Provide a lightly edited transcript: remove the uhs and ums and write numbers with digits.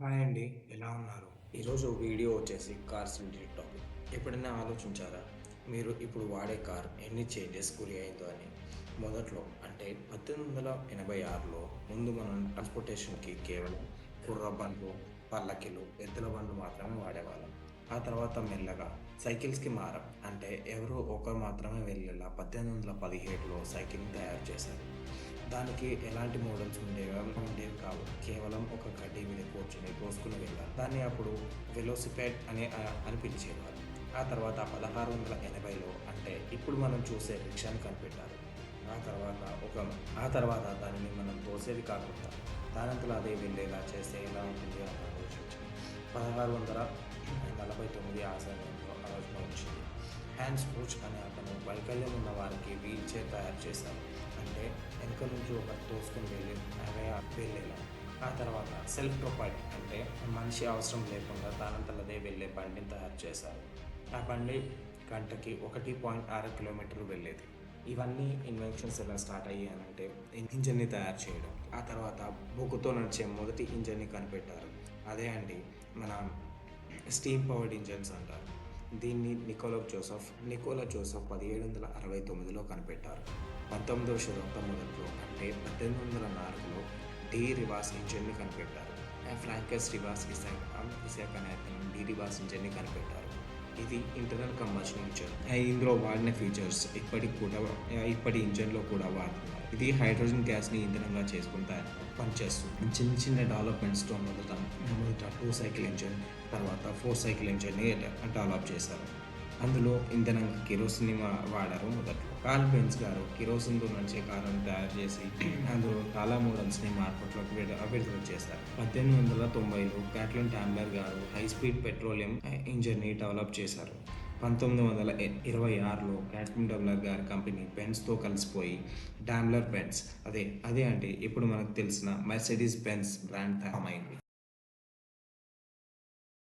Hi అండి. ఎలా ఉన్నారు? ఈరోజు వీడియో వచ్చేసి కార్స్ రిలేటెడ్ టాపిక్. ఎప్పుడైనా ఆలోచించారా? మీరు ఇప్పుడు వాడే కార్ ఎన్ని చేంజెస్ గురి అయిందో అని? మొదట్లో అంటే 1886లో ముందు మనం ట్రాన్స్‌పోర్టేషన్‌కి కేవలం గుర్ర బండ్లు, పల్లకీలు, ఎద్దుల బండ్లు మాత్రమే వాడేవాళ్ళం. ఆ తర్వాత మెల్లగా సైకిల్స్‌కి మారాం. అంటే ఎవరో ఒకరు మాత్రమే వెళ్ళేలా 1817లో సైకిల్‌ని తయారు చేశారు. దానికి ఎలాంటి మోడల్స్ ఉండేవి కావు. కేవలం ఒక గడ్డి మీద కూర్చొని తోసుకుని వెళ్ళాలి. దాన్ని అప్పుడు వెలోసిపెడ్ అని పిలిచేవారు. ఆ తర్వాత 1680లో అంటే ఇప్పుడు మనం చూసే రిక్షాని కనిపెట్టారు. ఆ తర్వాత ఒక ఆ తర్వాత దానిని మనం తోసేది కాకుండా దానంతట అదే వెళ్ళేలా చేస్తే ఎలా ఉంటుంది అని ఆలోచించాం. 1649 ఆ సమయంలో ఆలోచన వచ్చింది. హ్యాండ్స్ బూచ్ అనే అతను వైకల్యం ఉన్న వారికి వీల్ చైర్ తయారు చేశారు. అంటే వెనుక నుంచి ఒకరు తోసుకొని వెళ్ళేలా. ఆ తర్వాత సెల్ఫ్ ప్రొపైడ్ అంటే మనిషి అవసరం లేకుండా దానంతట వెళ్ళే బండిని తయారు చేశారు. ఆ బండి గంటకి 1.6 కిలోమీటర్లు వెళ్ళేది. ఇవన్నీ ఇన్వెన్షన్స్ ఎలా స్టార్ట్ అయ్యాయంటే ఇంజిన్ని తయారు చేయడం. ఆ తర్వాత బొగ్గుతో నడిచే మొదటి ఇంజిన్ని కనిపెట్టారు. అదే అండి మన స్టీమ్ పవర్డ్ ఇంజిన్స్ అంటారు. దీన్ని నికోలా జోసెఫ్ 1769లో కనిపెట్టారు. 19వ శతాబ్దం మొదట్లో అంటే 1804లో డి రివాస్ ఇంజిన్ని కనిపెట్టారు. ఫ్రాంకస్ ఇసాక్ అనే అతను డి రివాస్ ఇంజిన్ని కనిపెట్టారు. ఇది ఇంటర్నల్ కంబషన్ ఇంజిన్. ఇందులో వాడిన ఫీచర్స్ ఇప్పటి ఇంజిన్లో కూడా వాడుతున్నారు. ఇది హైడ్రోజన్ గ్యాస్ని ఇంధనంగా చేసుకుని పనిచేస్తుంది. చిన్న చిన్న డెవలప్మెంట్స్తో మొదట 2 సైకిల్ ఇంజిన్, తర్వాత 4 సైకిల్ ఇంజిన్ని డెవలప్ చేశారు. అందులో ఇంధనంగా కిరోసిన్ వాడారు మొదట్లో. కార్ల్ బెంజ్ గారు కిరోసిన్‌తో నడిచే కారును తయారు చేసి అందులో చాలా మోడల్స్‌ని మార్కెట్‌లోకి విడుదల చేశారు. 1890లో కాట్లిన్ డాంప్లర్ గారు హై స్పీడ్ పెట్రోలియం ఇంజిన్ని డెవలప్ చేశారు. 1926లో కాట్లిన్ డాంప్లర్ గారి కంపెనీ బెంజ్‌తో కలిసిపోయి డాంప్లర్ బెంజ్ అదే అండి ఇప్పుడు మనకు తెలిసిన మెర్సిడీస్ బెంజ్ బ్రాండ్ ఫామ్ అయింది.